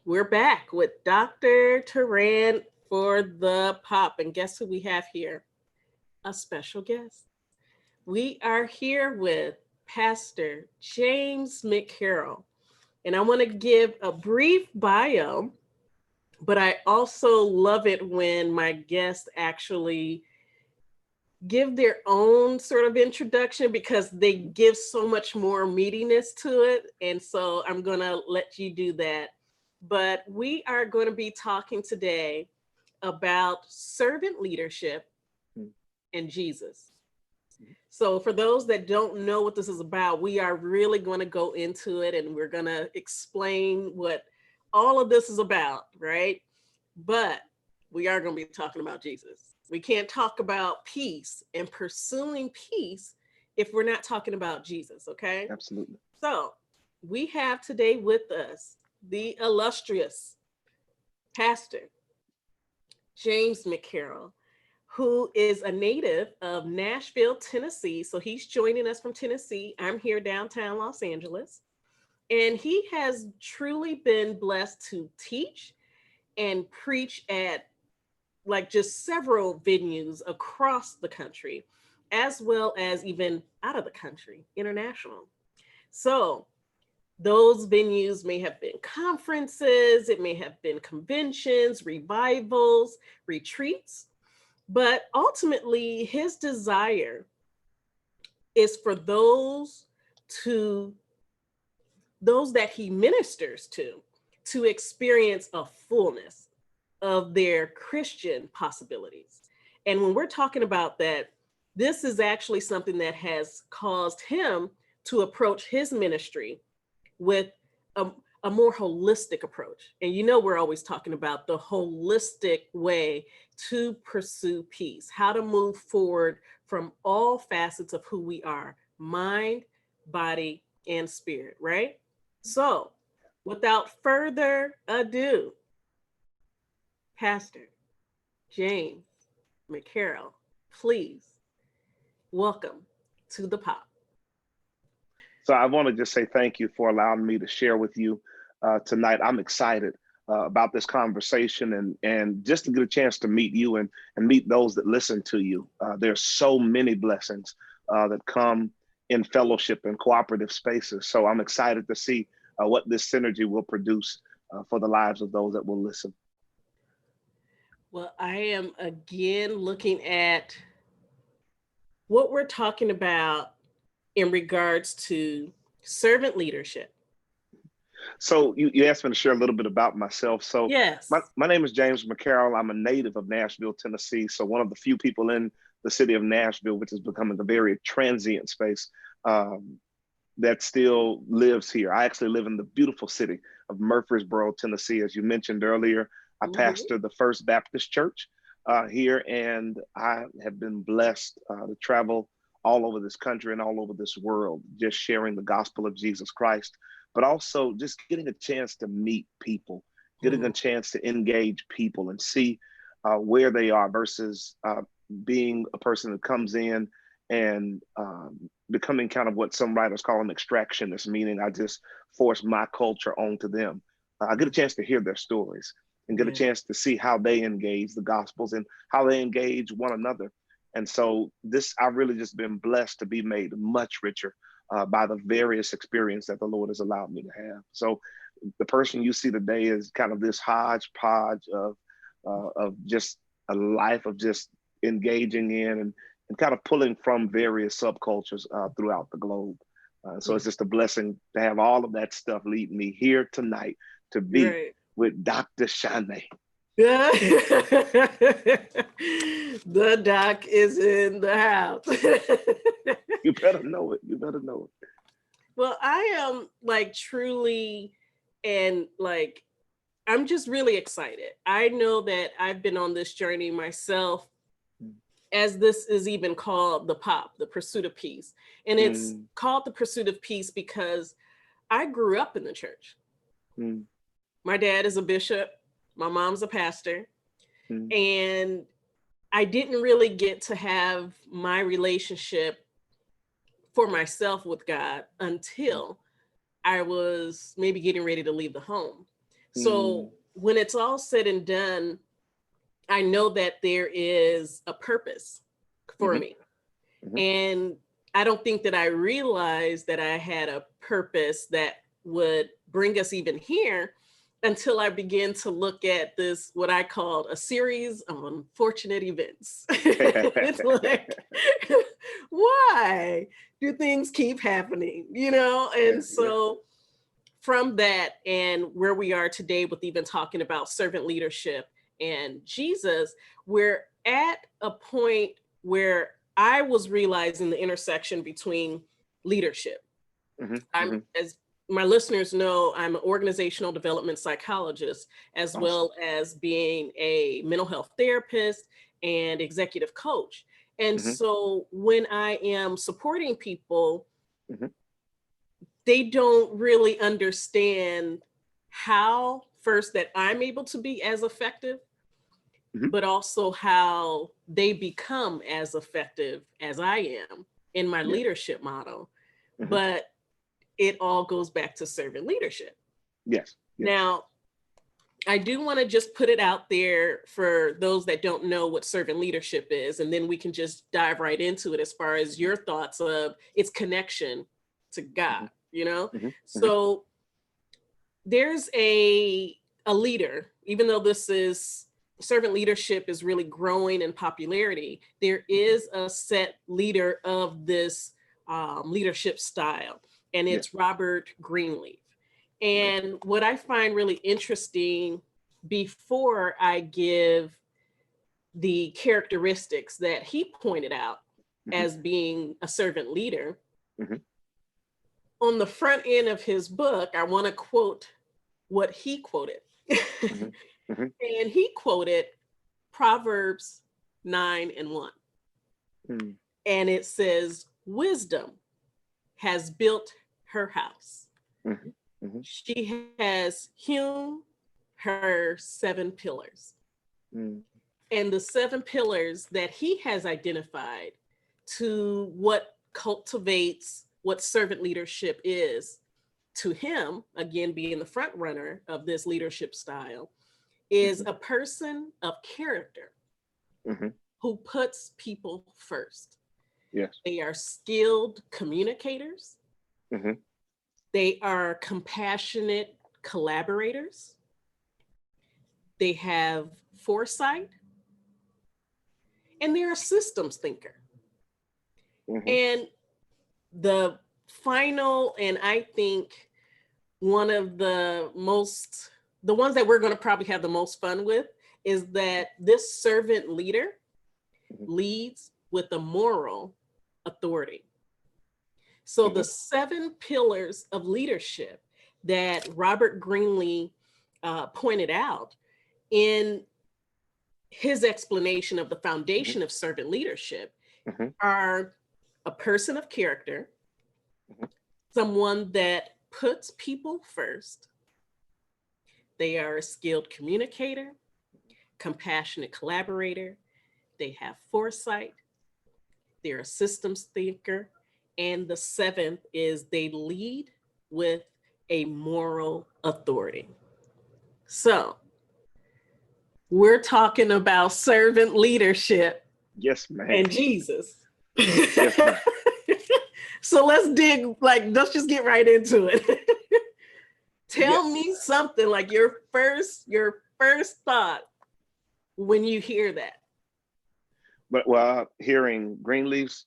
We're back with Dr. Teran for the pop. And guess who we have here? A special guest. We are here with Pastor James McCarroll. And I want to give a brief bio, but I also love it when my guests actually give their own sort of introduction because they give so much more meatiness to it. And so I'm going to let you do that. But we are going to be talking today about servant leadership and Jesus. So, for those that don't know what this is about, we are really going to go into it and we're going to explain what all of this is about, right? But we are going to be talking about Jesus. We can't talk about peace and pursuing peace if we're not talking about Jesus, okay? Absolutely. So, we have today with us the illustrious Pastor James McCarroll, who is a native of Nashville, Tennessee. So he's joining us from Tennessee. I'm here downtown Los Angeles. And he has truly been blessed to teach and preach at like just several venues across the country, as well as even out of the country, international. So those venues may have been conferences, it may have been conventions, revivals, retreats, but ultimately his desire is for to those that he ministers to experience a fullness of their Christian possibilities. And when we're talking about that, this is actually something that has caused him to approach his ministry with a, a more holistic approach. And you know, we're always talking about the holistic way to pursue peace, how to move forward from all facets of who we are: mind, body, and spirit, right? So, without further ado, Pastor James McCarroll, please welcome to the pop. So I want to just say thank you for allowing me to share with you tonight. I'm excited about this conversation and just to get a chance to meet you and meet those that listen to you. There's so many blessings that come in fellowship and cooperative spaces. So I'm excited to see what this synergy will produce for the lives of those that will listen. Well, I am again looking at what we're talking about in regards to servant leadership. So you asked me to share a little bit about myself. So my, Yes. my name is James McCarroll. I'm a native of Nashville, Tennessee. So one of the few people in the city of Nashville, which is becoming a very transient space um, that still lives here. I actually live in the beautiful city of Murfreesboro, Tennessee. As you mentioned earlier, I Mm-hmm. pastor the First Baptist Church here, and I have been blessed to travel all over this country and all over this world, just sharing the gospel of Jesus Christ, but also just getting a chance to meet people, getting a Mm-hmm. chance to engage people and see where they are versus being a person that comes in and becoming kind of what some writers call an extractionist, meaning I just force my culture onto them. I get a chance to hear their stories and get a Yeah. chance to see how they engage the gospels and how they engage one another. And so this, I've really just been blessed to be made much richer by the various experience that the Lord has allowed me to have. So the person you see today is kind of this hodgepodge of just a life of just engaging in and kind of pulling from various subcultures throughout the globe. So it's Mm. just a blessing to have all of that stuff lead me here tonight to be Right. with Dr. Shanae. The doc is in the house. You better know it. You better know it. Well, I am like truly and like I'm just really excited. I know that I've been on this journey myself, as this is even called the pop, the pursuit of peace. And it's Mm, called the pursuit of peace because I grew up in the church. mm, My dad is a bishop, my mom's a pastor, mm, and I didn't really get to have my relationship for myself with God mm, until I was maybe getting ready to leave the home. So when it's all said and done, I know that there is a purpose for me. And I don't think that I realized that I had a purpose that would bring us even here until I began to look at this, what I called a series of unfortunate events. It's like, why do things keep happening? And so from that and where we are today with even talking about servant leadership and Jesus, we're at a point where I was realizing the intersection between leadership. As my listeners know, I'm an organizational development psychologist, as well as being a mental health therapist and executive coach. And so when I am supporting people, they don't really understand how, first, that I'm able to be as effective, but also how they become as effective as I am in my leadership model. But it all goes back to servant leadership. Yes. Now, I do want to just put it out there for those that don't know what servant leadership is, and then we can just dive right into it as far as your thoughts of its connection to God, So there's a leader, even though this is servant leadership is really growing in popularity, there is a set leader of this leadership style, and it's Robert Greenleaf. And what I find really interesting, before I give the characteristics that he pointed out as being a servant leader, on the front end of his book, I want to quote what he quoted. And he quoted Proverbs 9:1. And it says, "Wisdom has built her house. She has hewn her 7 pillars." And the 7 pillars that he has identified to what cultivates what servant leadership is to him, again, being the front runner of this leadership style, is a person of character who puts people first. Yes. They are skilled communicators. They are compassionate collaborators. They have foresight. And they're a systems thinker. And the final, and I think one of the ones that we're going to probably have the most fun with, is that this servant leader leads with a moral authority. So the 7 pillars of leadership that Robert Greenleaf pointed out in his explanation of the foundation of servant leadership are a person of character, someone that puts people first. They are a skilled communicator, compassionate collaborator. They have foresight. They're a systems thinker. And the 7th is they lead with a moral authority. So we're talking about servant leadership. Yes, ma'am. And Jesus. Yes, ma'am. So let's just get right into it. Tell me something, like your first thought when you hear that. But hearing Greenleaf's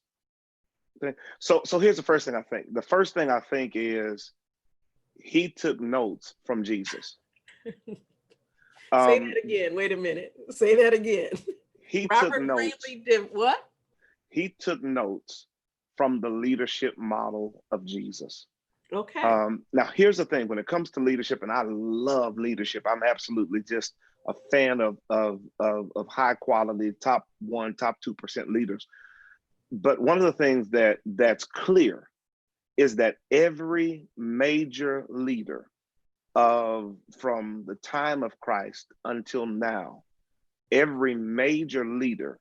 thing. So here's the first thing I think. The first thing I think is he took notes from Jesus. Say that again. Wait a minute. Say that again. Robert Greenleaf did what? He took notes from the leadership model of Jesus. Okay. Now, here's the thing. When it comes to leadership, and I love leadership, I'm absolutely just a fan of high quality, top 1%, top 2% leaders. But one of the things that's clear is that every major leader from the time of Christ until now, every major leader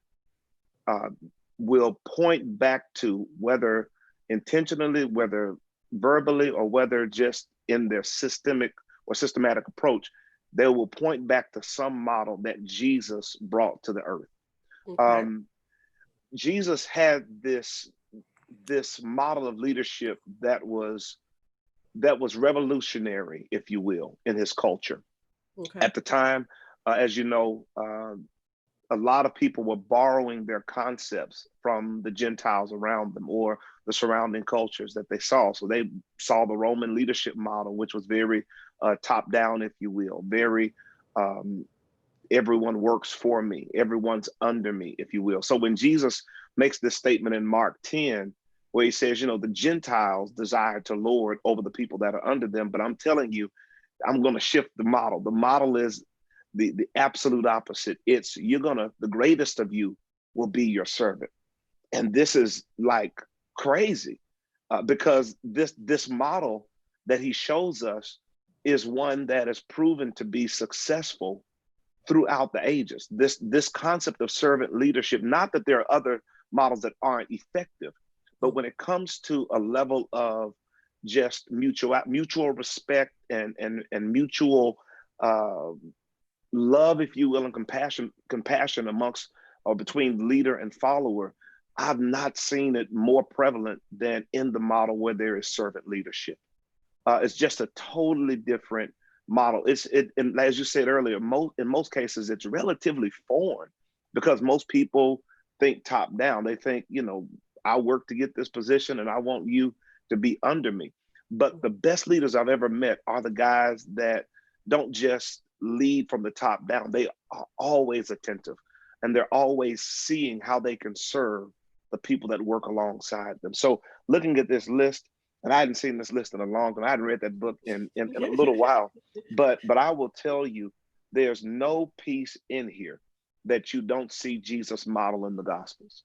will point back to, whether intentionally, whether verbally, or whether just in their systematic approach, they will point back to some model that Jesus brought to the earth. Okay. Jesus had this model of leadership that was revolutionary, if you will, in his culture. Okay. At the time, as you know, a lot of people were borrowing their concepts from the Gentiles around them or the surrounding cultures that they saw. So they saw the Roman leadership model, which was very top down, if you will, very um, everyone works for me, everyone's under me, if you will. So when Jesus makes this statement in Mark 10, where he says, you know, the Gentiles desire to lord over the people that are under them, but I'm telling you, I'm going to shift the model. The model is the absolute opposite. It's the greatest of you will be your servant. And this is like crazy because this model that he shows us is one that is proven to be successful throughout the ages. This concept of servant leadership, not that there are other models that aren't effective, but when it comes to a level of just mutual respect and mutual uh, love, if you will, and compassion amongst or between leader and follower, I've not seen it more prevalent than in the model where there is servant leadership. It's just a totally different model. And as you said earlier, in most cases, it's relatively foreign because most people think top down. They think, you know, I work to get this position and I want you to be under me. But the best leaders I've ever met are the guys that don't just lead from the top down. They are always attentive and they're always seeing how they can serve the people that work alongside them. So looking at this list, and I hadn't seen this list in a long time. I hadn't read that book in a little while, but I will tell you, there's no piece in here that you don't see Jesus model in the Gospels.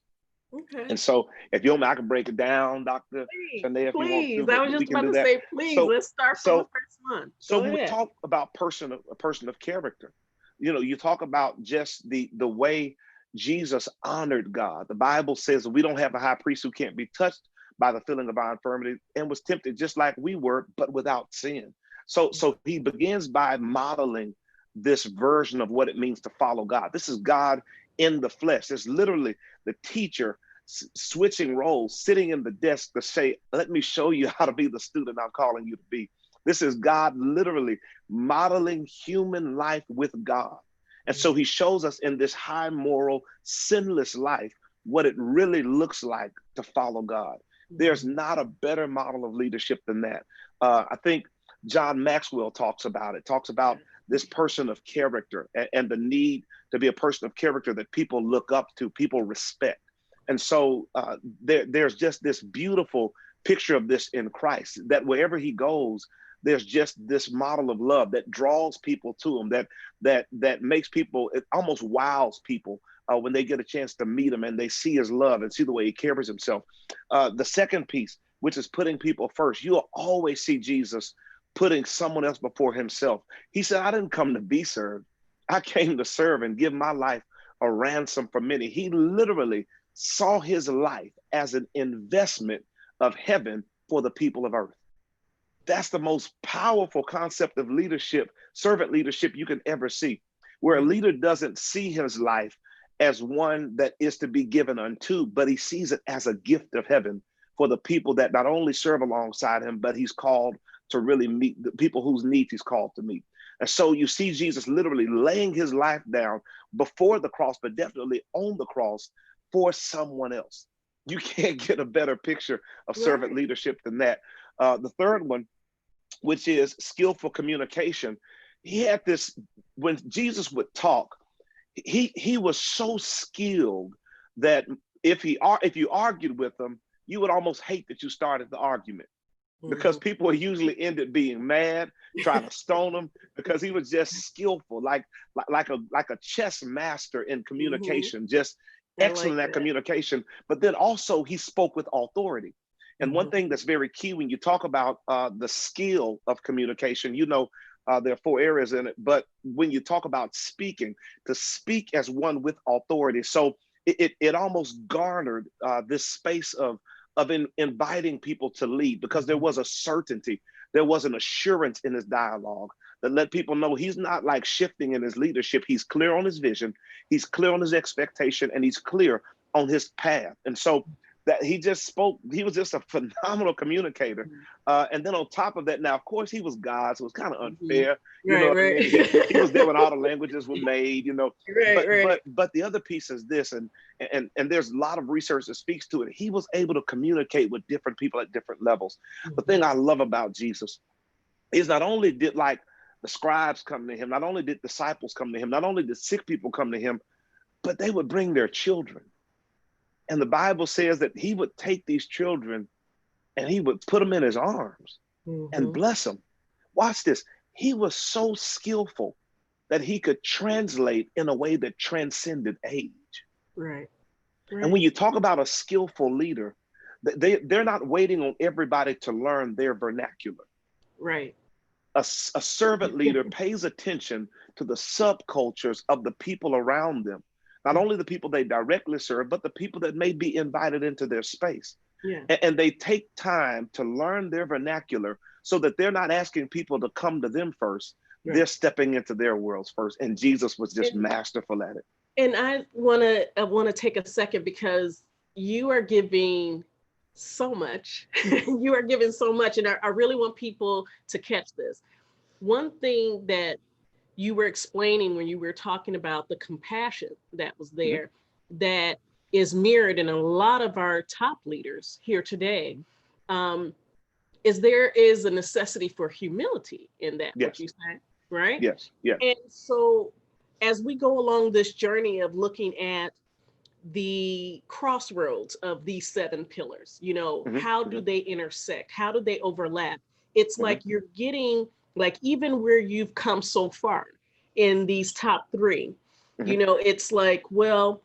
Okay. And so, if you want me, I can break it down, Doctor Please, Shanae, if you want please. to, I but was we just can about do to that. say, please, So, let's start from the so, first one. so Go when we ahead. talk about a person of character, you know, you talk about just the way Jesus honored God. The Bible says we don't have a high priest who can't be touched by the feeling of our infirmity and was tempted just like we were, but without sin. So he begins by modeling this version of what it means to follow God. This is God in the flesh. It's literally the teacher switching roles, sitting in the desk to say, let me show you how to be the student I'm calling you to be. This is God literally modeling human life with God. And so he shows us in this high moral, sinless life what it really looks like to follow God. There's not a better model of leadership than that. I think John Maxwell talks about it, talks about this person of character and the need to be a person of character that people look up to, people respect. And so there's just this beautiful picture of this in Christ, that wherever he goes, there's just this model of love that draws people to him, that makes people, it almost wows people when they get a chance to meet him and they see his love and see the way he carries himself. The second piece, which is putting people first, you'll always see Jesus putting someone else before himself. He said, I didn't come to be served. I came to serve and give my life a ransom for many. He literally saw his life as an investment of heaven for the people of earth. That's the most powerful concept of leadership, servant leadership you can ever see, where a leader doesn't see his life as one that is to be given unto, but he sees it as a gift of heaven for the people that not only serve alongside him, but he's called to really meet the people whose needs he's called to meet. And so you see Jesus literally laying his life down before the cross, but definitely on the cross for someone else. You can't get a better picture of servant leadership than that. The third one, which is skillful communication. He had this, when Jesus would talk, he was so skilled that if you argued with him, you would almost hate that you started the argument, because people usually ended being mad, trying to stone him, because he was just skillful, like a chess master in communication, just excellent at communication. But then also he spoke with authority. And one thing that's very key when you talk about the skill of communication, you know, there are four areas in it, but when you talk about speaking, to speak as one with authority. So it almost garnered this space of inviting people to lead, because there was a certainty, there was an assurance in his dialogue. that let people know he's not like shifting in his leadership. He's clear on his vision, he's clear on his expectation, and he's clear on his path. And so that he just spoke, he was just a phenomenal communicator. And then on top of that, now, of course, he was God, so it was kind of unfair. You know Right, what I right. mean? He was there when all the languages were made, you know. Right, right. But the other piece is this, and there's a lot of research that speaks to it. He was able to communicate with different people at different levels. The thing I love about Jesus is not only did like the scribes come to him, not only did disciples come to him, not only did sick people come to him, but they would bring their children. And the Bible says that he would take these children and he would put them in his arms and bless them. Watch this. He was so skillful that he could translate in a way that transcended age. Right. And when you talk about a skillful leader, they're not waiting on everybody to learn their vernacular. Right. A servant leader pays attention to the subcultures of the people around them, not only the people they directly serve, but the people that may be invited into their space. Yeah. And they take time to learn their vernacular so that they're not asking people to come to them first. Right. They're stepping into their worlds first. And Jesus was just masterful at it. And I want to take a second, because you are giving so much. You are giving so much. And I really want people to catch this. One thing that you were explaining when you were talking about the compassion that was there, that is mirrored in a lot of our top leaders here today, is there is a necessity for humility in that, yes. what you said, right? Yes, yes. And so as we go along this journey of looking at the crossroads of these 7 pillars, you know, how do they intersect? How do they overlap? It's like you're getting, like, even where you've come so far in these top 3, you know, it's like, well,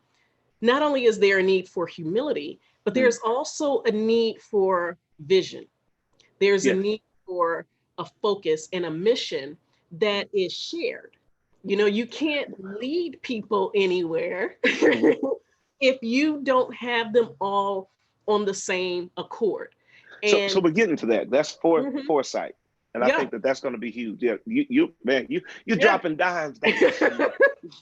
not only is there a need for humility, but there's also a need for vision. There's a need for a focus and a mission that is shared. You know, you can't lead people anywhere if you don't have them all on the same accord. And so we're getting to that. That's foresight. And I think that that's going to be huge. Yeah, you're dropping dimes. You're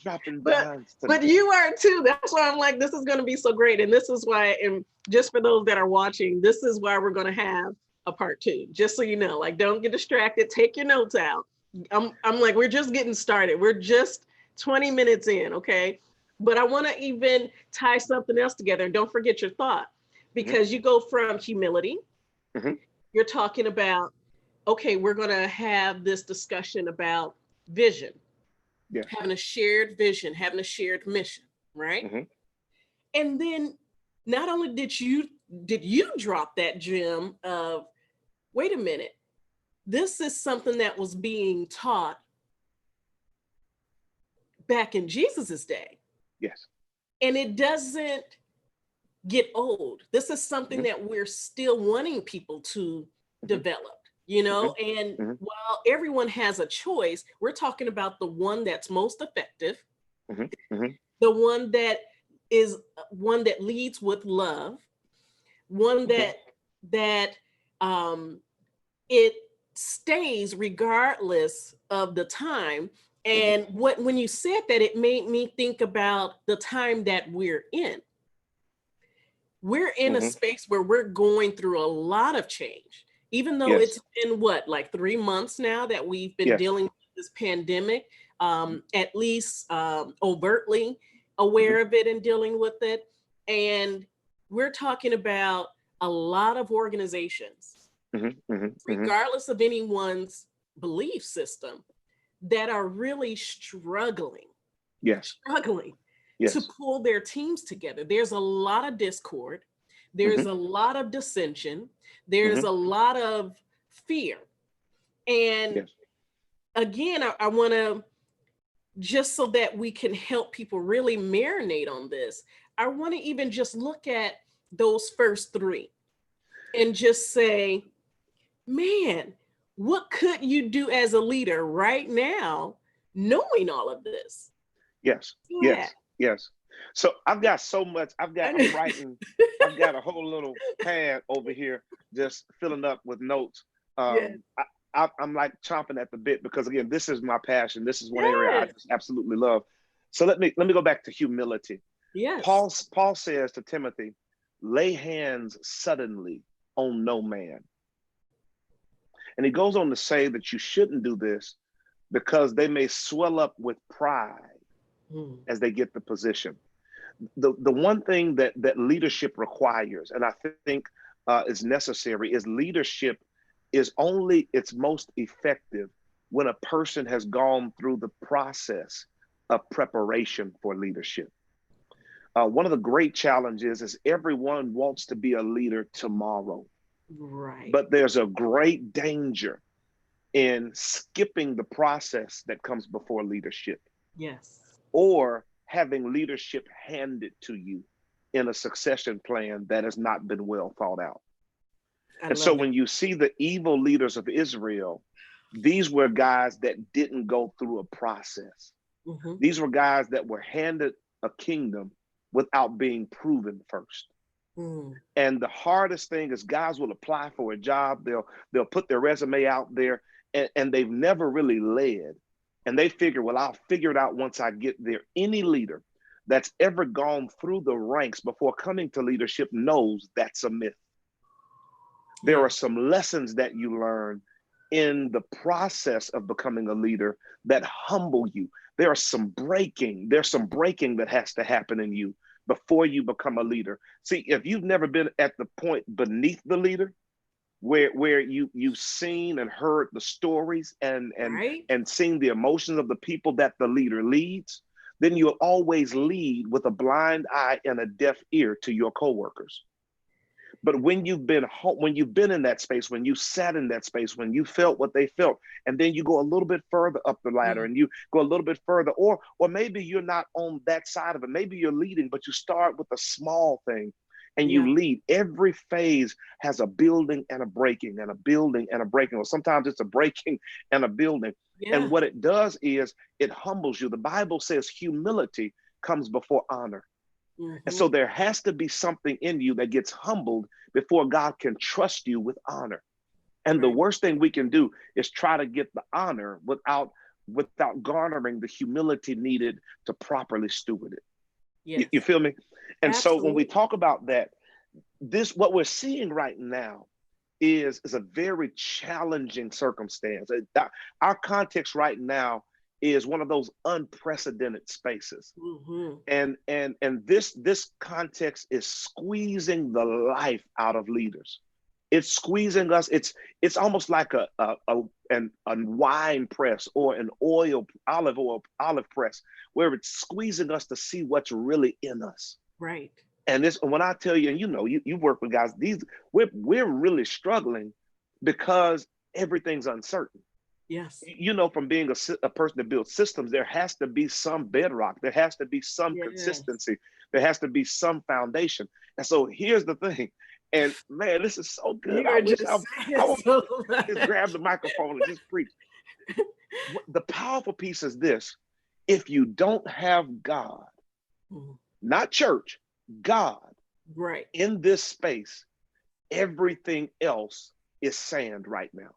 dropping dimes. But you are too. That's why I'm like, this is going to be so great. And this is why, and just for those that are watching, this is why we're going to have a part 2. Just so you know, like, don't get distracted. Take your notes out. I'm like, we're just getting started. We're just 20 minutes in, okay? But I want to even tie something else together. And don't forget your thought, because you go from humility. You're talking about, okay, we're going to have this discussion about vision, having a shared vision, having a shared mission, right? And then not only did you drop that gem of, wait a minute, this is something that was being taught back in Jesus's day. Yes. And it doesn't get old. This is something that we're still wanting people to develop, you know? And while everyone has a choice, we're talking about the one that's most effective, the one that is one that leads with love, one that it stays regardless of the time. And when you said that, it made me think about the time that we're in. We're in a space where we're going through a lot of change, even though it's been like 3 months now that we've been dealing with this pandemic, at least overtly aware of it and dealing with it. And we're talking about a lot of organizations, regardless of anyone's belief system, that are really struggling to pull their teams together. There's a lot of discord. There's a lot of dissension. There's a lot of fear. And again, I want to, just so that we can help people really marinate on this, I want to even just look at those first 3 and just say, man, what could you do as a leader right now, knowing all of this? Yes. So I've got so much. I'm writing. I've got a whole little pad over here just filling up with notes. I'm like chomping at the bit because again, this is my passion. This is one area I Yes. just absolutely love. So let me go back to humility. Yes. Paul says to Timothy, lay hands suddenly on no man. And he goes on to say that you shouldn't do this because they may swell up with pride Mm. as they get the position. The one thing that leadership requires, and I think is necessary, is leadership is only its most effective when a person has gone through the process of preparation for leadership. One of the great challenges is everyone wants to be a leader tomorrow, Right. but there's a great danger in skipping the process that comes before leadership Yes. or having leadership handed to you in a succession plan that has not been well thought out. I And so love it. when you see the evil leaders of Israel, these were guys that didn't go through a process. Hmm. These were guys that were handed a kingdom without being proven first. Mm. And the hardest thing is guys will apply for a job, they'll put their resume out there, and they've never really led. And they figure, well, I'll figure it out once I get there. Any leader that's ever gone through the ranks before coming to leadership knows that's a myth. There Yeah. are some lessons that you learn in the process of becoming a leader that humble you. There's some breaking that has to happen in you before you become a leader. See, if you've never been at the point beneath the leader, where you've seen and heard the stories Right. and seen the emotions of the people that the leader leads, then you'll always lead with a blind eye and a deaf ear to your coworkers. But when you've been in that space, when you sat in that space, when you felt what they felt, and then you go a little bit further up the ladder Mm. and you go a little bit further, or maybe you're not on that side of it. Maybe you're leading, but you start with a small thing and Yeah. you lead. Every phase has a building and a breaking and a building and a breaking, or sometimes it's a breaking and a building. And Yeah. what it does is it humbles you. The Bible says humility comes before honor. And Hmm. so there has to be something in you that gets humbled before God can trust you with honor. And the Right. worst thing we can do is try to get the honor without garnering the humility needed to properly steward it. You Yes. feel me? And so when we Absolutely. talk about that, this what we're seeing right now is a very challenging circumstance. Our context right now is one of those unprecedented spaces, Hmm. and this context is squeezing the life out of leaders. It's squeezing us. It's almost like a wine press or an olive press, where it's squeezing us to see what's really in us. Right. And this, when I tell you, and you work with guys, we're really struggling because everything's uncertain. Yes. From being a person that builds systems, there has to be some bedrock, there has to be some Yes. consistency, there has to be some foundation. And so here's the thing, and man, this is so good. You I are wish just I saying would so just much. grab the microphone and just preach. The powerful piece is this: if you don't have God, Mm. not church, God Right. in this space, everything else is sand right now.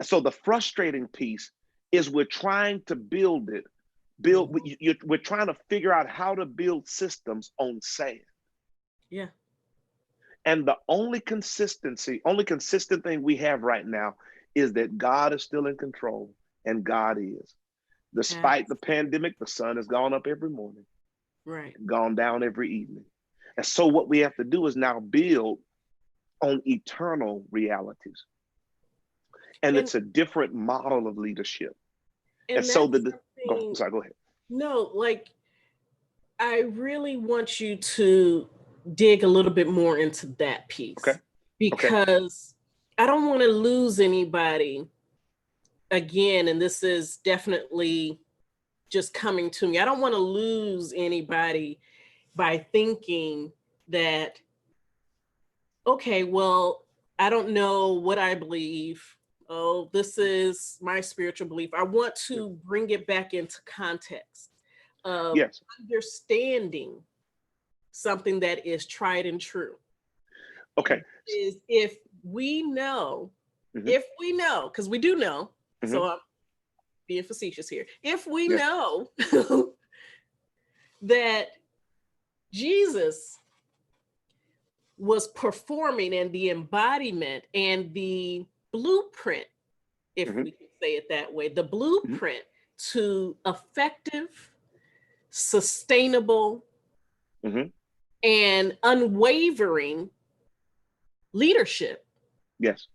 So the frustrating piece is we're trying to Mhm. we're trying to figure out how to build systems on sand. Yeah. And the only consistent thing we have right now is that God is still in control, and God is. Despite the Abs- pandemic, the sun has gone up every morning, Right. gone down every evening. And so what we have to do is now build on eternal realities. And And it's a different model of leadership. And and so that's the go, I'm something. sorry, go ahead. No, like I really want you to dig a little bit more into that Okay. piece Okay. because I don't want to lose anybody again. And this is definitely just coming to me. I don't want to lose anybody by thinking that, okay, well, I don't know what I believe. Oh, this is my spiritual belief. I want to bring it back into context of Yes. understanding something that is tried and true. Okay. And is if we know if we know, because we do know, Hmm. so I'm being facetious here. If we Yeah. know that Jesus was performing and the embodiment and the blueprint, if Hmm. we can say it that way, the Hmm. blueprint to effective, sustainable, Hmm. and unwavering leadership, Yes.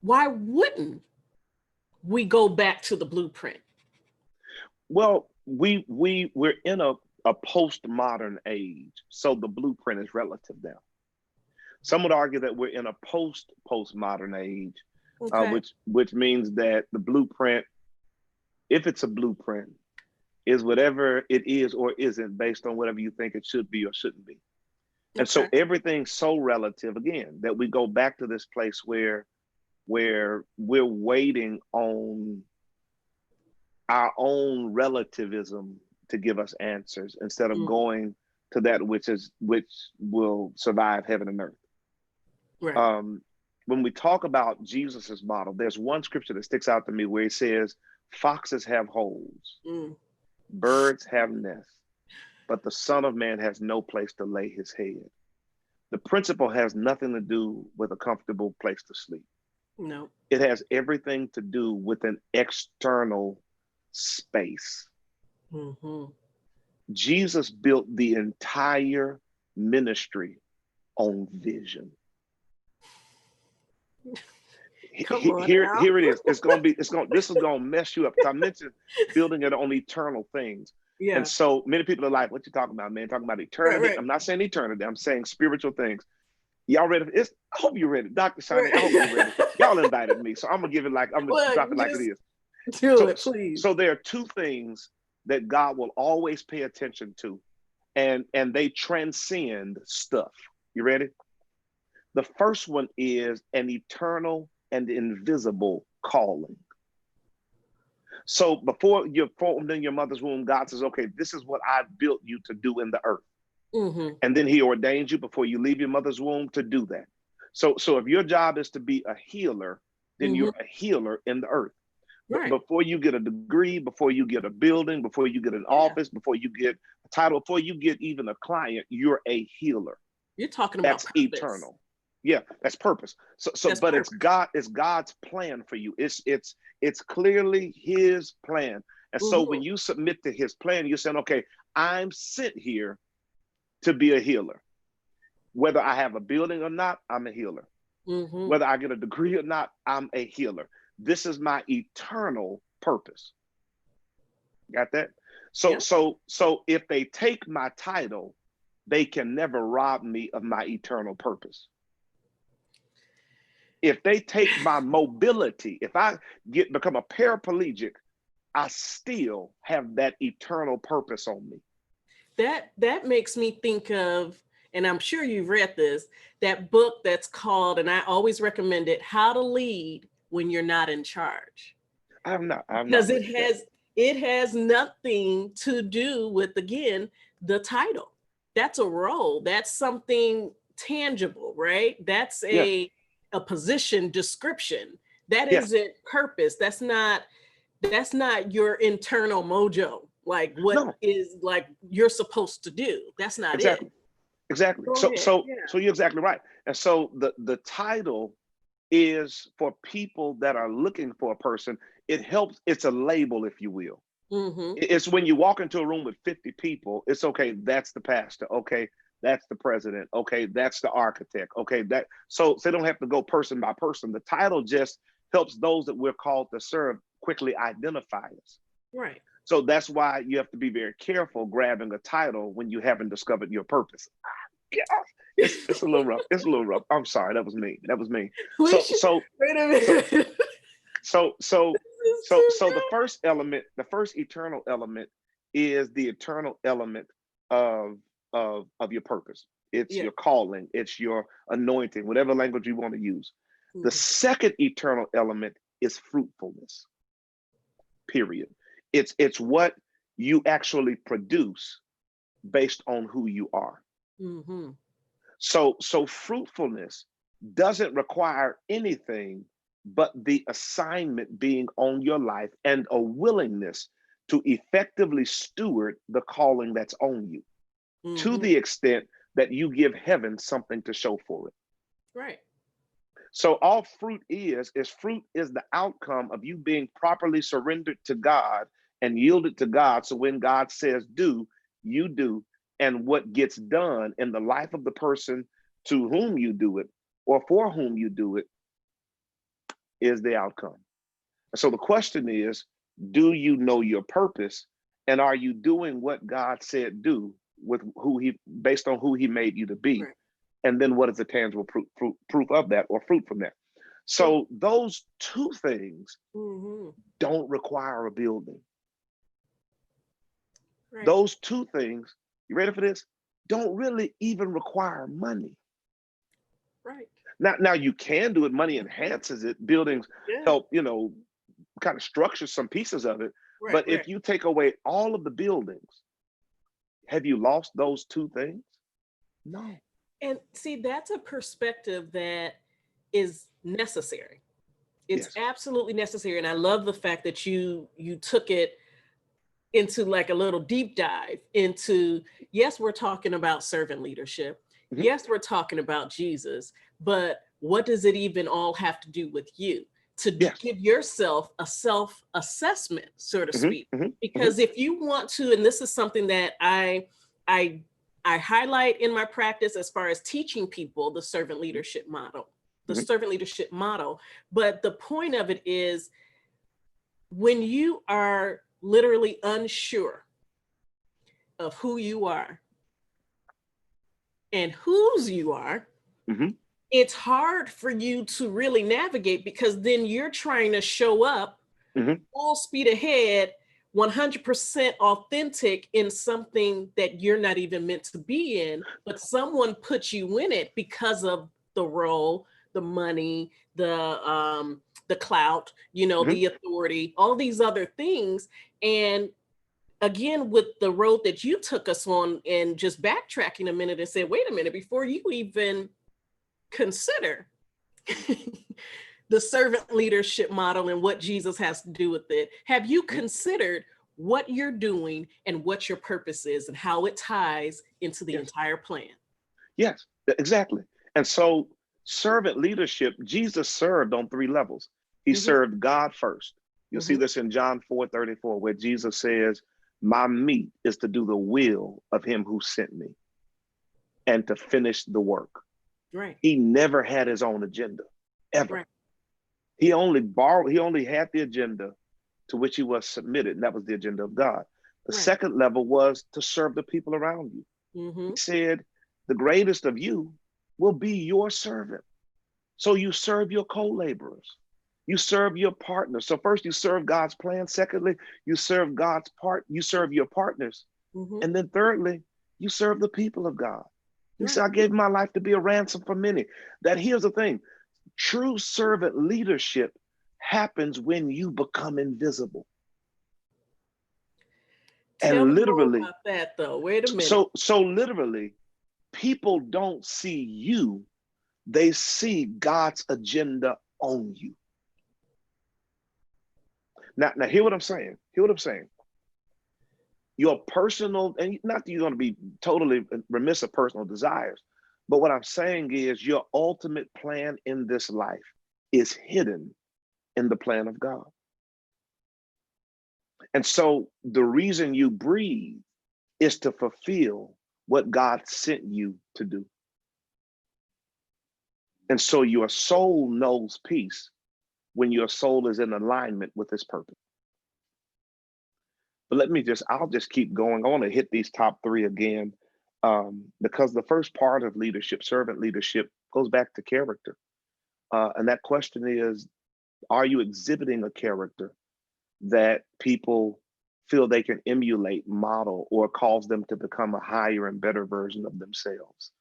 why wouldn't we go back to the blueprint? Well, we're in a postmodern age, so the blueprint is relative now. Some would argue that we're in a postmodern age, Okay. which means that the blueprint, if it's a blueprint, is whatever it is or isn't based on whatever you think it should be or shouldn't be. And so Okay. everything's so relative again that we go back to this place where we're waiting on our own relativism to give us answers instead of Mm, going to that which will survive heaven and earth. right. Um, when we talk about Jesus's model, there's one scripture that sticks out to me where he says, "Foxes have holes, Mm, birds have nests, but the Son of Man has no place to lay his head." The principle has nothing to do with a comfortable place to sleep. no. It has everything to do with an external space. Hmm. Jesus built the entire ministry on vision. Come on now. Here it is. This is gonna mess you up. Because I mentioned building it on eternal things. And Yeah. so many people are like, what you talking about, man? Talking about Right. eternity. Right. I'm not saying eternity, I'm saying spiritual things. Y'all ready? I hope you're ready. Dr. Shani, I hope you're ready. Right. Y'all invited me. So I'm gonna give it like I'm gonna Well, drop it like it just is. do So it, please. so there are two things that God will always pay attention to, and they transcend stuff. You ready? The first one is an eternal and invisible calling. So before you're formed in your mother's womb, God says, okay, this is what I built you to do in the earth. Hmm. And then he ordains you before you leave your mother's womb to do that. So if your job is to be a healer, then Hmm. you're a healer in the earth. But Right. before you get a degree, before you get a building, before you get an Yeah. office, before you get a title, before you get even a client, you're a healer. You're talking about That's purpose. eternal. Yeah, that's purpose. So That's but it's purpose. God's plan for you. It's clearly his plan. And so when Hmm. you submit to his plan, you're saying, okay, I'm sent here to be a healer. Whether I have a building or not, I'm a healer. Hmm. Whether I get a degree or not, I'm a healer. This is my eternal purpose. Got that? So Yeah. so so if they take my title, they can never rob me of my eternal purpose. If they take my mobility, if I become a paraplegic, I still have that eternal purpose on me. That makes me think of, and I'm sure you've read this, that book that's called, and I always recommend it, How to Lead When You're Not in Charge. I've Because not read that. it has nothing to do with, again, the title. That's a role. That's something tangible, right? That's Yeah, a position description. That yeah. isn't purpose. That's not your internal mojo, like what No, is like you're supposed to do. That's not it. exactly. Exactly. Go So ahead. so Yeah. so you're exactly right. And so the title is for people that are looking for a person. It helps, it's a label, if you will. Mm-hmm. It's when you walk into a room with 50 people, it's okay, that's the pastor. Okay, that's the president. Okay, that's the architect. Okay, so they don't have to go person by person. The title just helps those that we're called to serve quickly identify us. Right. So that's why you have to be very careful grabbing a title when you haven't discovered your purpose. Yeah, it's a little rough. It's a little rough. I'm sorry, that was me. That was me. We So should so wait a so minute. so so This is too so the first element, the first eternal element, is the eternal element of of your purpose. good. It's Yeah. your calling. It's your anointing, whatever language you want to use. The Mhm. second eternal element is fruitfulness. Period. It's what you actually produce based on who you are. Mhm. So fruitfulness doesn't require anything but the assignment being on your life and a willingness to effectively steward the calling that's on you, to Mm-hmm. the extent that you give heaven something to show for it. Right. So all fruit is the outcome of you being properly surrendered to God and yielded to God. So when God says do, you do. And what gets done in the life of the person to whom you do it or for whom you do it is the outcome. So the question is, do you know your purpose? And are you doing what God said do with based on who he made you to be? Right. And then what is the tangible proof of that, or fruit from that? Well, So those two things mm-hmm. don't require a building. Right. Those two things, you ready for this? Don't really even require money. Right. Now you can do it. Money enhances it. Buildings Yeah. help, kind of structure some pieces of it. Right. But Right. if you take away all of the buildings, have you lost those two things? No. And see, that's a perspective that is necessary. It's Yes. absolutely necessary. And I love the fact that you took it into like a little deep dive into, yes, we're talking about servant leadership. Mhm. Yes, we're talking about Jesus, but what does it even all have to do with you? To Yes. give yourself a self assessment, so to Mhm, speak. mhm, mhm, Because if you want to, and this is something that I I highlight in my practice as far as teaching people the servant leadership model, the mhm, servant leadership model. But the point of it is, when you are literally unsure of who you are and whose you are, mhm, it's hard for you to really navigate, because then you're trying to show up mhm. full speed ahead, 100% authentic in something that you're not even meant to be in, but someone puts you in it because of the role, the money, the clout, Mhm. the authority, all these other things. And again, with the road that you took us on, and just backtracking a minute and said, wait a minute, before you even consider the servant leadership model and what Jesus has to do with it, have you Mhm. considered what you're doing and what your purpose is and how it ties into the Yes. entire plan? Yes, exactly. And so servant leadership, Jesus served on three levels. He Mm-hmm, served God first. You'll see mm-hmm, this in John 4:34, where Jesus says, my meat is to do the will of him who sent me and to finish the work. right, He never had his own agenda, ever. right, He only had the agenda to which he was submitted, and that was the agenda of God. The right. second level was to serve the people around you. Mm-hmm, He said, the greatest of you will be your servant. So you serve your co-laborers. You serve your partners. So first you serve God's plan. Secondly, you serve your partners. mm-hmm, And then thirdly, you serve the people of God. He right. said, I gave my life to be a ransom for many. That here's the thing. True servant leadership happens when you become invisible. Tell And me more literally, about that, though. Wait a minute. so literally, people don't see you, they see God's agenda on you. Now hear what I'm saying. Hear what I'm saying. Your personal, and not that you're going to be totally remiss of personal desires, but what I'm saying is your ultimate plan in this life is hidden in the plan of God. And so the reason you breathe is to fulfill what God sent you to do. And so your soul knows peace when your soul is in alignment with his purpose. But I'll just keep going. I want to hit these top three again, because the first part of leadership, servant leadership, goes back to character. And that question is, are you exhibiting a character that people feel they can emulate, model, or cause them to become a higher and better version of themselves?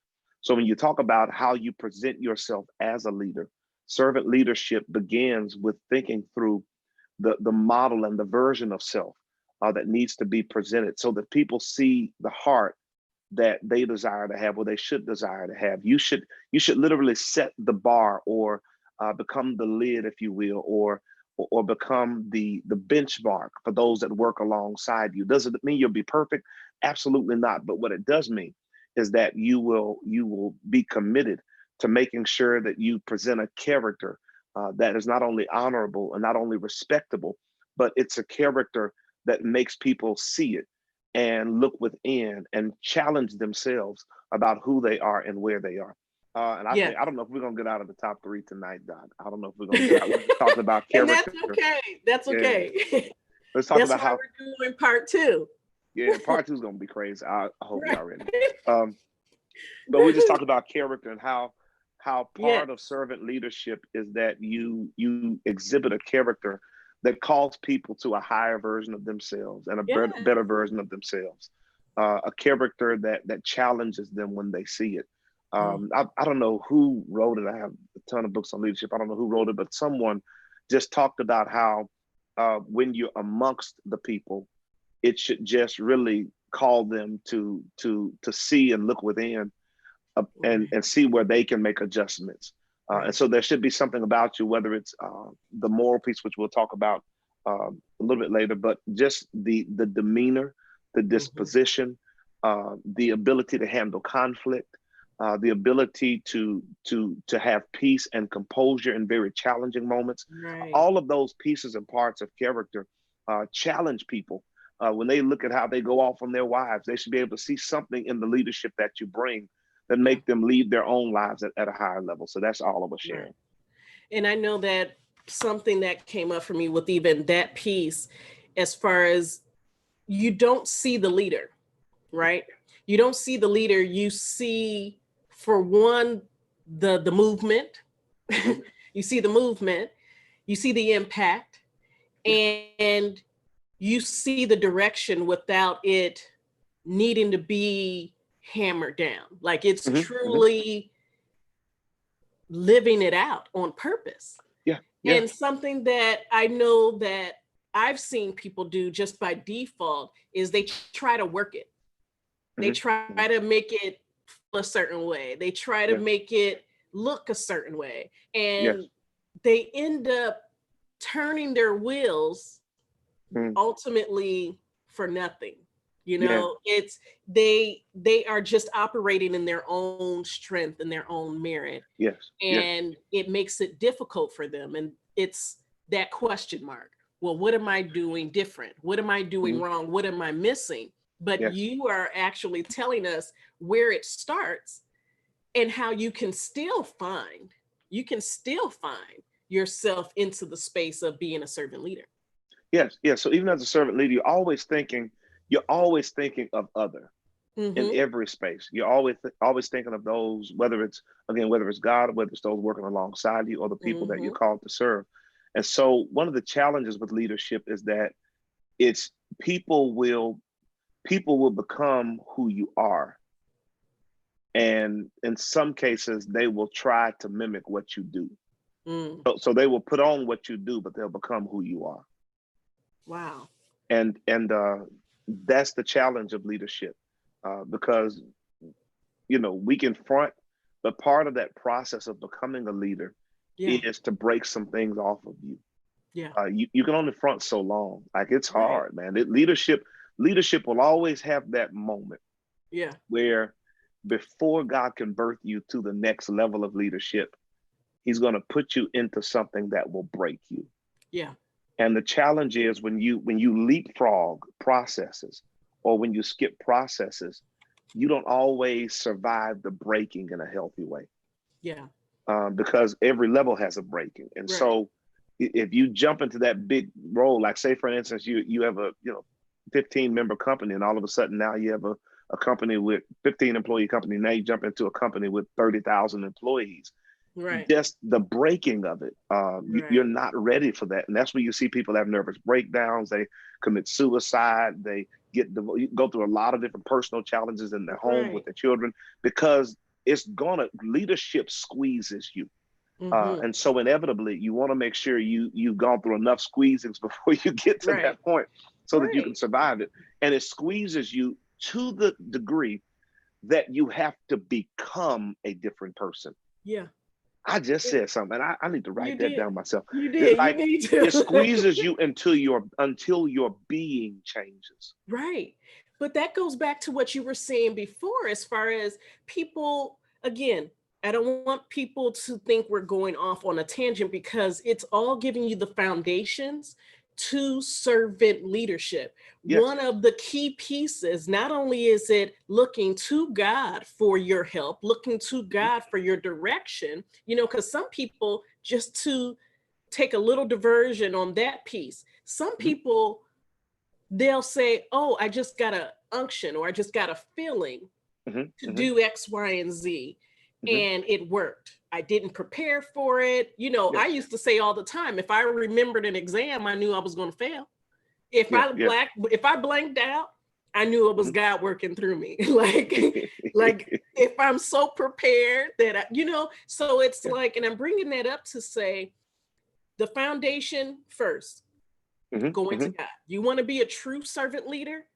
So when you talk about how you present yourself as a leader, servant leadership begins with thinking through the model and the version of self that needs to be presented so that people see the heart that they desire to have, or they should desire to have. You should literally set the bar, or become the lid, if you will, or become the benchmark for those that work alongside you. Does it mean you'll be perfect? Absolutely not. But what it does mean is that you will be committed to making sure that you present a character that is not only honorable and not only respectable, but it's a character that makes people see it and look within and challenge themselves about who they are and where they are. And I Yeah. think, I don't know if we're gonna get out of the top three tonight, Doc. I don't know if we're gonna get out. We're just talking about And that's character. okay. That's Yeah. okay. Let's talk That's about why how. we're doing part two. Yeah, part two is gonna be crazy. I hope Right. y'all ready. Um, but we just talked about character and how Yes. part of servant leadership is that you exhibit a character that calls people to a higher version of themselves and a Yeah. better version of themselves. A character that challenges them when they see it. Mm. I don't know who wrote it. I have a ton of books on leadership. I don't know who wrote it, but someone just talked about how when you're amongst the people, it should just really call them to see and look within, Right. and see where they can make adjustments. And Right. so there should be something about you, whether it's the moral piece, which we'll talk about a little bit later, but just the demeanor, the Hmm. disposition, the ability to handle conflict, the ability to have peace and composure in very challenging moments. Right. All of those pieces and parts of character challenge people. When they look at how they go off on their wives, they should be able to see something in the leadership that you bring that Yeah. make them lead their own lives at a higher level. So that's all of us Right. sharing. And I know that something that came up for me with even that piece, as far as you don't see the leader, right? You don't see the leader. You see, for one, the movement. Mm-hmm. You see the movement. You see the impact, Yeah. and you see the direction without it needing to be hammered down. Like it's Mm-hmm. Mm-hmm. truly living it out on purpose. Yeah. Yeah. And something that I know that I've seen people do just by default is they try to work it. They Mm-hmm. try Mm-hmm. to make it feel a certain way. They try to Yeah. make it look a certain way. Yes. And they end up turning their wheels Mm. ultimately for nothing. You Yeah. know, it's they are just operating in their own strength and their own merit, Yes. Yes. and it makes it difficult for them, and it's that question mark. Well, what am I doing different? What am I doing Mm-hmm. wrong? What am I missing? But Yes. you are actually telling us where it starts and how you can still find yourself into the space of being a servant leader. Yes. Yes. So even as a servant leader, you're always thinking of other in Mm-hmm. every space. You're always thinking of those, whether it's God, whether it's those working alongside you, or the people that you're Mm-hmm. called to serve. And so one of the challenges with leadership is that it's people will people will become who you are. And in some cases, they will try to mimic what you do. Mm. So they will put on what you do, but they'll become who you are. Wow. And that's the challenge of leadership, because we can front, but part of that process of becoming a leader Yeah. is to break some things off of you. Yeah. You can only front so long. Like, it's Right. hard, man. Leadership will always have that moment Yeah. where, before God can birth you to the next level of leadership, He's going to put you into something that will break you. Yeah. And the challenge is, when you leapfrog processes, or when you skip processes, you don't always survive the breaking in a healthy way, Yeah. because every level has a breaking. And Right. so if you jump into that big role, like, say for instance, you have a 15 member company, and all of a sudden now you have a company with 15 employee company. Now you jump into a company with 30,000 employees. Right. Just the breaking of it, you're Right. not ready for that. And that's where you see people have nervous breakdowns. They commit suicide. They go through a lot of different personal challenges in their home with Right. their children, because leadership squeezes you. Mm-hmm. And so inevitably, you want to make sure you've gone through enough squeezings before you get to Right. that point, so that you can Right. survive it. And it squeezes you to the degree that you have to become a different person. Yeah. I just Yeah. said something. I need to You write that did. down myself. You did. You Like, need it to. squeezes you until your being changes. Right. But that goes back to what you were saying before, as far as people, again, I don't want people to think we're going off on a tangent, because it's all giving you the foundations to servant leadership. Yes. One of the key pieces, not only is it looking to God for your help, looking to Mhm, God for your direction, because some people, just to take a little diversion on that piece, some mhm, people, they'll say, "Oh, I just got a unction, or I just got a feeling mhm, to mhm, do X, Y, and Z. mhm. And it worked. I didn't prepare for it." I Yes. used to say all the time, if I remembered an exam, I knew I was going to fail. If Yes. I Yes. if I blanked out, I knew it was Mhm. God working through me. like if I'm so prepared that so it's Yeah. like, and I'm bringing that up to say the foundation first, Mhm, going to mhm, God. You want to be a true servant leader, mhm.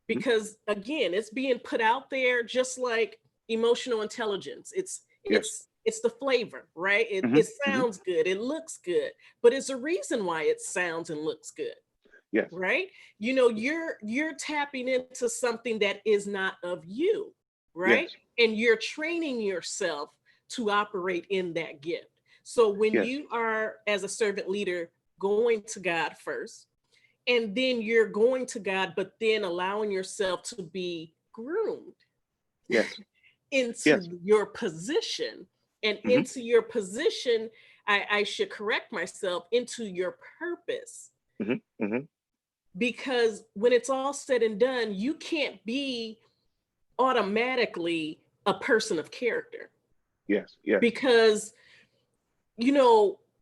because again, it's being put out there, just like emotional intelligence. it's Yes. it's it's the flavor, right? it Mhm, mhm. sounds good, it looks good, but it's a reason why it sounds and looks good, Yes. right? You're tapping into something that is not of you, right? Yes. And you're training yourself to operate in that gift. So when Yes. you are, as a servant leader, going to God first, and then you're going to God, but then allowing yourself to be groomed Yes. Yes. into your position, and Mhm, into your position, I should correct myself, into your purpose. mhm, mhm. Because when it's all said and done, you can't be automatically a person of character, Yes. Yes. because,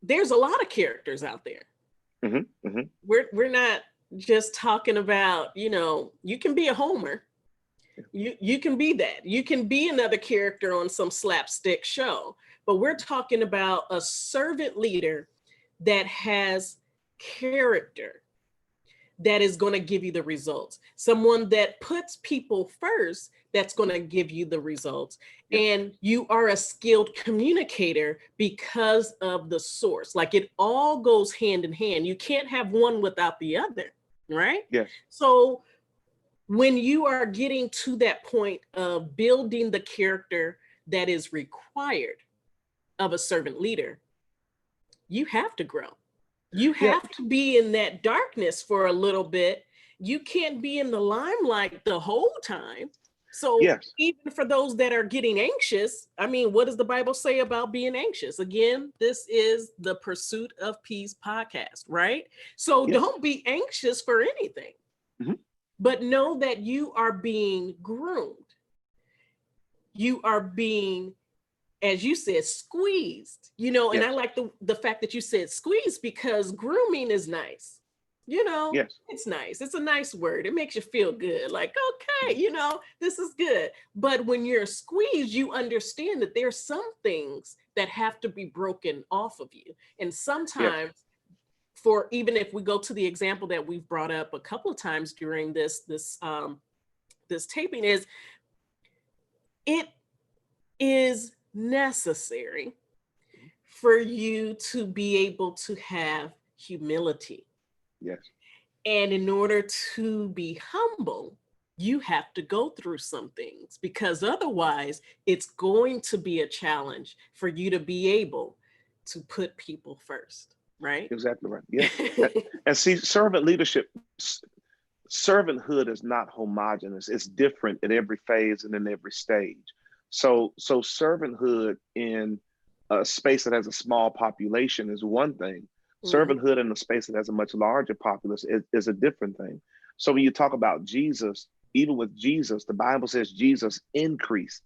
there's a lot of characters out there. Mhm, mhm. We're not just talking about, you can be a Homer. You can be that. You can be another character on some slapstick show, but we're talking about a servant leader that has character, that is going to give you the results. Someone that puts people first, that's going to give you the results. Yes. And you are a skilled communicator because of the source. Like, it all goes hand in hand. You can't have one without the other, right? Yes. So when you are getting to that point of building the character that is required of a servant leader, you have to grow. You Yeah. have to be in that darkness for a little bit. You can't be in the limelight the whole time. So, Yes. even for those that are getting anxious, I mean, what does the Bible say about being anxious? Again, this is the Pursuit of Peace podcast, right? So, Yes. don't be anxious for anything, Mhm. but know that you are being groomed. You are being, as you said, squeezed, and I Yes. like the fact that you said squeeze, because grooming is nice. Yes. It's nice. It's a nice word. It makes you feel good. Like, okay, Mhm. this is good. But when you're squeezed, you understand that there's some things that have to be broken off of you. And Yes. sometimes, for even if we go to the example that we've brought up a couple of times during this taping, it is necessary for you to be able to have humility. Yes. And in order to be humble, you have to go through some things, because otherwise, it's going to be a challenge for you to be able to put people first, right? Exactly right. Yes. And see, servant leadership, servanthood is not homogenous. It's different in every phase and in every stage. So servanthood in a space that has a small population is one thing. Mhm. Servanthood in a space that has a much larger populace is a different thing. So when you talk about Jesus, even with Jesus, the Bible says Jesus increased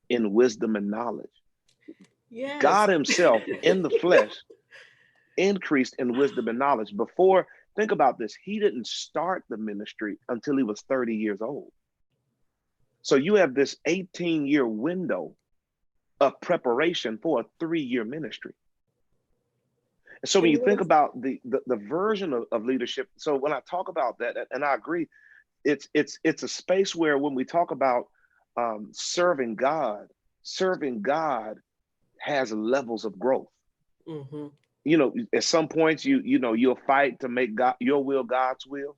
in wisdom and knowledge. Yes. God Himself in the flesh increased in wisdom and knowledge. Before, think about this, He didn't start the ministry until He was 30 years old. So you have this 18-year window of preparation for a 3-year ministry. So when And you think was, about the version of leadership, so when I talk about that, and I agree, it's a space where when we talk about serving God, serving God has levels of growth. Mm-hmm. You know, at some points you'll fight to make God your will God's will,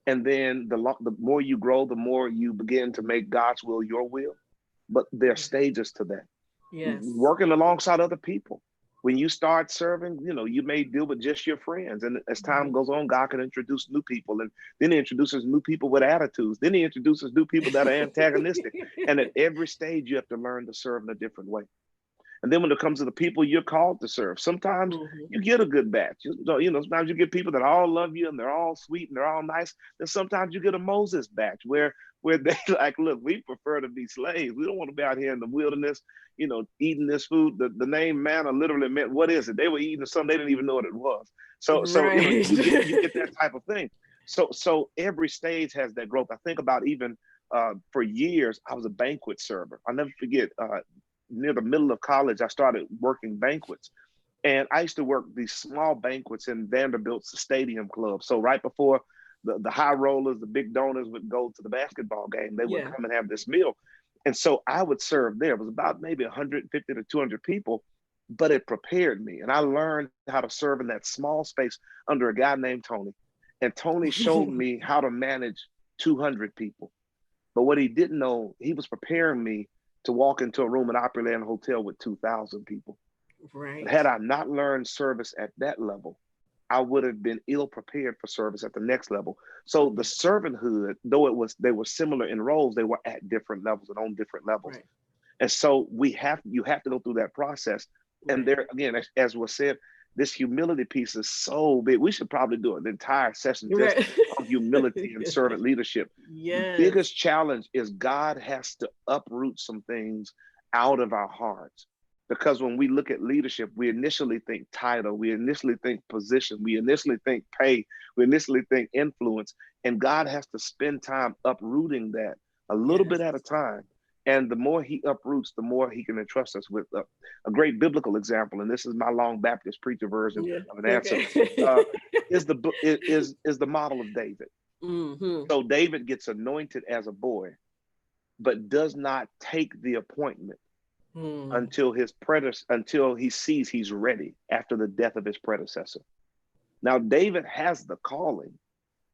and then the more you grow, the more you begin to make God's will your will. But there are stages to that. Yes. Working alongside other people. When you start serving, you may deal with just your friends. And as time goes on, God can introduce new people. And then he introduces new people with attitudes. Then he introduces new people that are antagonistic. And at every stage, you have to learn to serve in a different way. And then when it comes to the people you're called to serve, sometimes Mm-hmm. you get a good batch. Sometimes you get people that all love you and they're all sweet and they're all nice. Then sometimes you get a Moses batch where they like, look, we prefer to be slaves. We don't want to be out here in the wilderness, eating this food. The name manna literally meant, what is it? They were eating something they didn't even know what it was. So Right. you get that type of thing. So every stage has that growth. I think about even for years, I was a banquet server. I'll never forget. Near the middle of college, I started working banquets. And I used to work these small banquets in Vanderbilt's stadium club. So right before the high rollers, the big donors would go to the basketball game, they would Yeah. come and have this meal. And so I would serve there. It was about maybe 150 to 200 people, but it prepared me. And I learned how to serve in that small space under a guy named Tony. And Tony showed me how to manage 200 people. But what he didn't know, he was preparing me to walk into a room at Opryland Hotel with 2,000 people. But Right. had I not learned service at that level, I would have been ill prepared for service at the next level. So the servanthood, though they were similar in roles, they were at different levels and on different levels. Right. And so you have to go through that process. And Right. there again, as was said, this humility piece is so big. We should probably do an entire session just Right. on humility and servant leadership. The Yes. biggest challenge is God has to uproot some things out of our hearts. Because when we look at leadership, we initially think title, we initially think position, we initially think pay, we initially think influence. And God has to spend time uprooting that a little Yes. bit at a time. And the more he uproots, the more he can entrust us with a great biblical example. And this is my long Baptist preacher version Yeah. of an answer. Okay. Uh, is the model of David. Mm-hmm. So David gets anointed as a boy, but does not take the appointment Mm. until he sees he's ready after the death of his predecessor. Now David has the calling,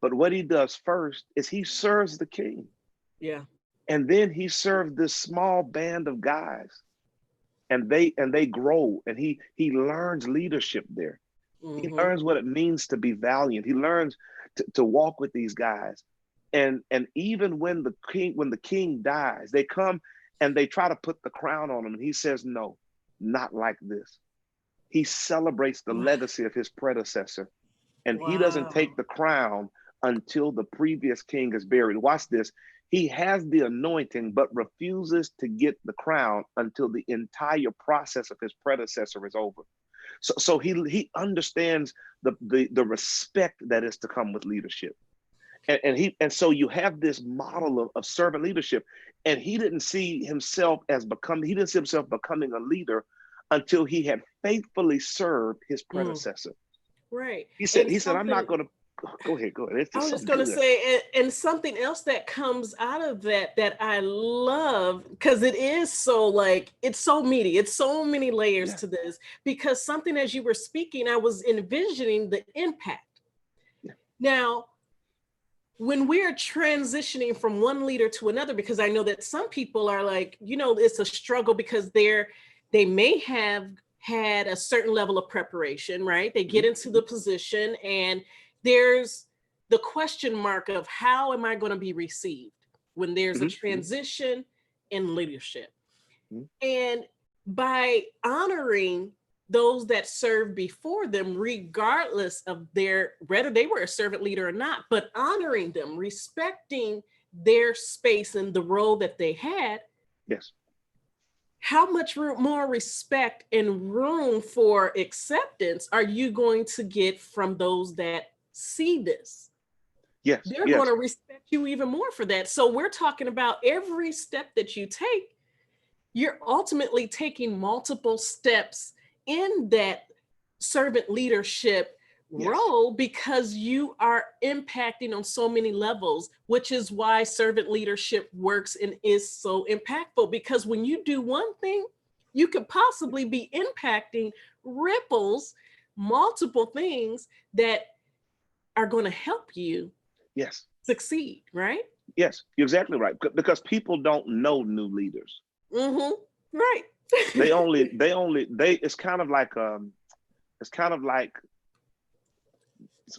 but what he does first is he serves the king. Yeah. And then he served this small band of guys, and they grow, and he learns leadership there. He Mm-hmm. learns what it means to be valiant. He learns to walk with these guys. And even when the king dies, they come and they try to put the crown on him, and he says, no, not like this. He celebrates the legacy of his predecessor, and he doesn't take Wow. the crown until the previous king is buried. Watch this. He has the anointing, but refuses to get the crown until the entire process of his predecessor is over. So he understands the respect that is to come with leadership. And so you have this model of servant leadership, and he didn't see himself becoming a leader until he had faithfully served his Mm. predecessor. Right. He said, And he said, I'm not something going to go ahead. It's I just was so just going to good. say, and something else that comes out of that I love, because it is so like, it's so meaty. It's so many layers Yeah. to this, because something as you were speaking, I was envisioning the impact. Yeah. Now, when we're transitioning from one leader to another, because I know that some people are like, it's a struggle because they may have had a certain level of preparation, right? They get into the position and there's the question mark of how am I going to be received when there's a Mm-hmm. transition in leadership. Mm-hmm. And by honoring those that served before them, regardless of whether they were a servant leader or not, but honoring them, respecting their space and the role that they had. Yes. How much more respect and room for acceptance are you going to get from those that see this? Yes. They're going Yes. to respect you even more for that. So we're talking about every step that you take, you're ultimately taking multiple steps in that servant leadership Yes. role because you are impacting on so many levels, which is why servant leadership works and is so impactful. Because when you do one thing, you could possibly be impacting ripples, multiple things that are going to help you Yes. succeed, right? Yes. You're exactly right. Because people don't know new leaders. Mm-hmm. Right. They it's kind of like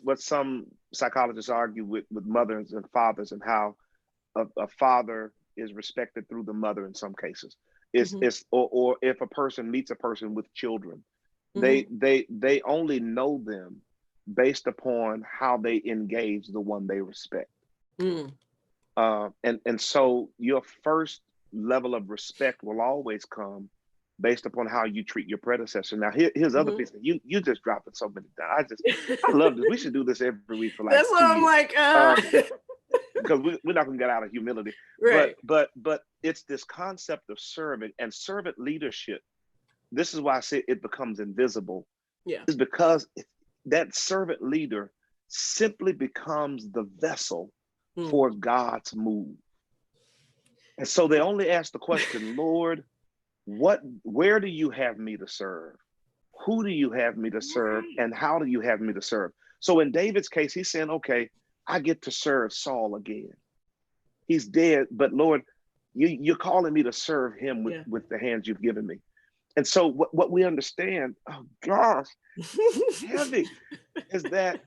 what some psychologists argue with mothers and fathers, and how a father is respected through the mother in some cases. Mm-hmm. Or if a person meets a person with children, Mm-hmm. they only know them based upon how they engage the one they respect. Mm. And so your first level of respect will always come based upon how you treat your predecessor. Now, here's other piece. You just dropped it so many times. I love this. We should do this every week for like That's why 2 I'm years. like, Because we're not gonna get out of humility. right. But it's this concept of servant and servant leadership. This is why I say it becomes invisible. Yeah. Is because that servant leader simply becomes the vessel Mm. for God's move. And so they only ask the question, Lord, where do you have me to serve? Who do you have me to serve? Right. And how do you have me to serve? So in David's case, he's saying, okay, I get to serve Saul again. He's dead, but Lord, you're calling me to serve him Yeah. with the hands you've given me. And so what we understand, oh gosh, heavy, is that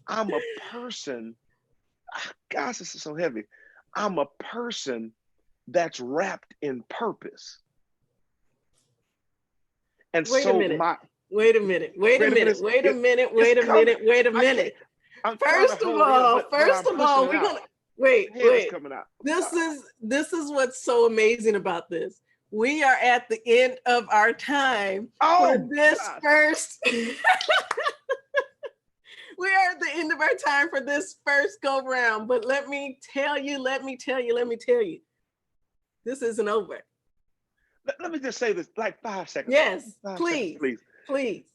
I'm a person, gosh, this is so heavy. I'm a person that's wrapped in purpose. And Wait a so minute. Wait a minute. Wait a minute. Wait a minute. it's Wait a coming. minute. Wait a I can't, minute. I'm trying to First of hold it in, all, but I'm pushing it we're out. gonna wait, The head is wait. coming out. This is what's so amazing about this. We are at the end of our time for Oh this gosh. first. We are at the end of our time for this first go round. But let me tell you, this isn't over. Let me just say this, like 5 seconds. Yes, 5 seconds, please, please. please.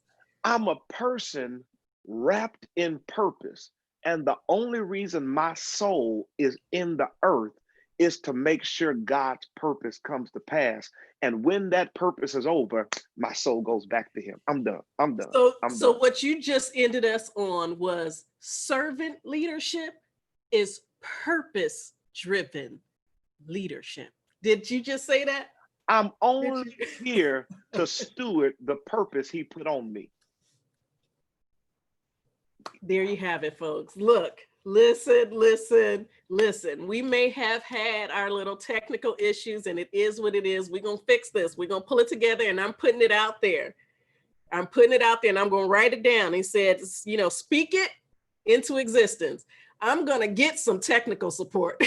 I'm a person wrapped in purpose. And the only reason my soul is in the earth is to make sure God's purpose comes to pass. And when that purpose is over, my soul goes back to him. I'm done. I'm done. I'm So done. what you just ended us on was servant leadership is purpose-driven leadership. Did you just say that? I'm only here to steward the purpose he put on me. There you have it, folks. Look, listen. We may have had our little technical issues, and it is what it is. We're going to fix this. We're going to pull it together, and I'm putting it out there. And I'm going to write it down. He said, speak it into existence. I'm going to get some technical support.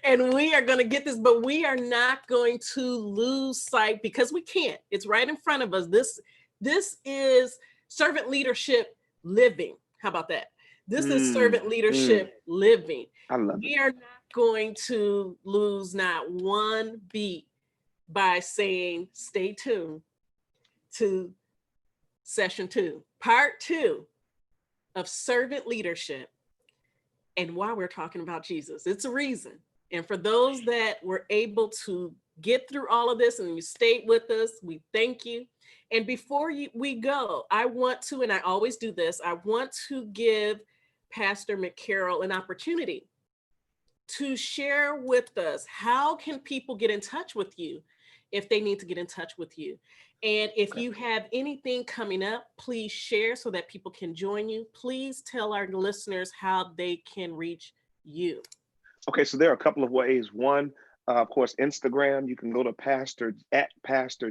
And we are going to get this, but we are not going to lose sight because we can't. It's right in front of us. This is servant leadership living. How about that? This is servant leadership living. I love We it. are not going to lose not one beat by saying, stay tuned to session 2, part 2 of servant leadership. And why we're talking about Jesus, it's a reason. And for those that were able to get through all of this and you stayed with us, we thank you. And before we go, I want to, and I always do this, I want to give Pastor McCarroll an opportunity to share with us how can people get in touch with you if they need to get in touch with you. And if you have anything coming up, please share so that people can join you. Please tell our listeners how they can reach you. Okay, so there are a couple of ways. One, of course, Instagram. You can go to Pastor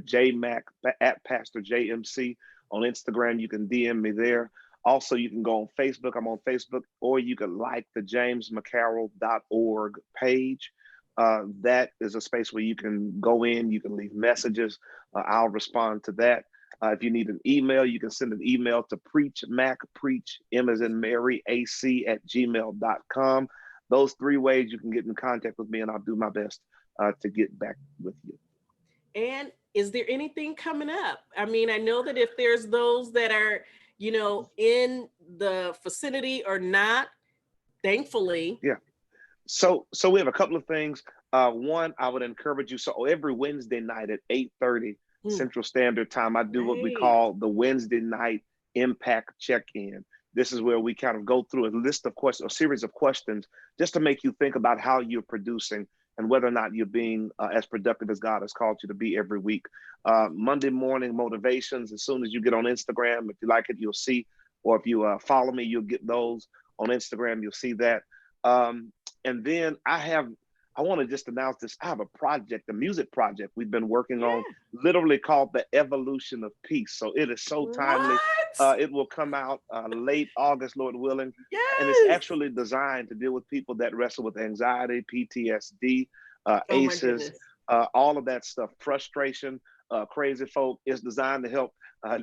J Mac at Pastor JMC on Instagram. You can DM me there. Also, you can go on Facebook. I'm on Facebook, or you can like the jamesmccarroll.org page. That is a space where you can go in. You can leave messages. I'll respond to that. If you need an email, you can send an email to preach, M as in Mary, AC at gmail.com. Those 3 ways you can get in contact with me, and I'll do my best to get back with you. And is there anything coming up? I mean, I know that if there's those that are, in the vicinity or not, thankfully. Yeah. So we have a couple of things. One, I would encourage you. So every Wednesday night at 8:30 Central Standard Time, I do what we Right. call the Wednesday night impact check-in. This is where we kind of go through a list of questions, a series of questions, just to make you think about how you're producing and whether or not you're being as productive as God has called you to be every week. Monday morning motivations. As soon as you get on Instagram, if you like it, you'll see, or if you follow me, you'll get those on Instagram. You'll see that. And then I want to just announce this. I have a project, a music project we've been working Yeah. on, literally called The Evolution of Peace. So it is so timely. What? It will come out late August, Lord willing. And it's Yes. actually designed to deal with people that wrestle with anxiety, PTSD, Oh my ACEs, goodness. all of that stuff, frustration, crazy folk. It's designed to help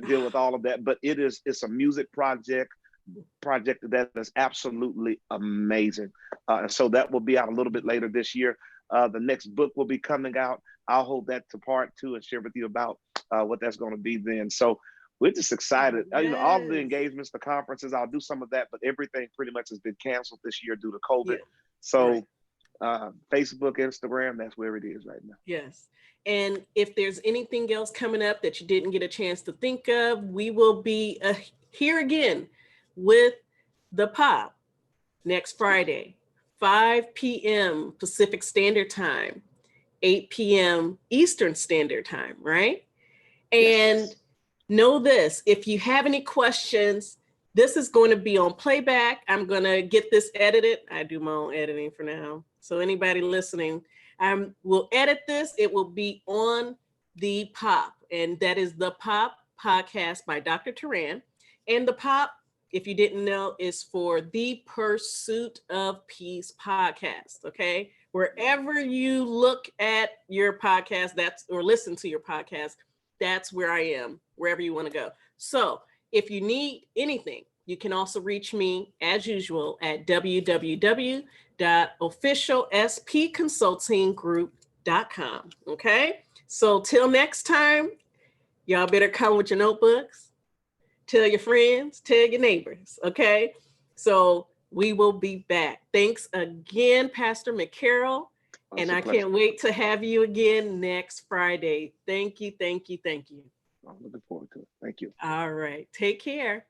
deal with all of that. But it's a music project that is absolutely amazing. And so that will be out a little bit later this year. The next book will be coming out. I'll hold that to part two and share with you about what that's going to be then. So we're just excited. All of the Yes. engagements, the conferences, I'll do some of that, but everything pretty much has been canceled this year due to COVID. Yeah. So Right. Facebook, Instagram, that's where it is right now. Yes. And if there's anything else coming up that you didn't get a chance to think of, we will be here again with the pop next Friday, 5 p.m. Pacific Standard Time, 8 p.m. Eastern Standard Time, right? And Yes. know this, if you have any questions, this is going to be on playback. I'm going to get this edited. I do my own editing for now. So anybody listening, I will edit this. It will be on the Pop. And that is the Pop podcast by Dr. Teran. And the Pop, if you didn't know, is for the Pursuit of Peace podcast. Okay. Wherever you look at your podcast, or listen to your podcast, that's where I am, wherever you want to go. So if you need anything, you can also reach me as usual at www.officialspconsultinggroup.com. Okay. So till next time, y'all better come with your notebooks, tell your friends, tell your neighbors. Okay. So we will be back. Thanks again, Pastor McCarroll. And I can't wait to have you again next Friday. Thank you, thank you, thank you. I'm looking forward to it. Thank you. All right. Take care.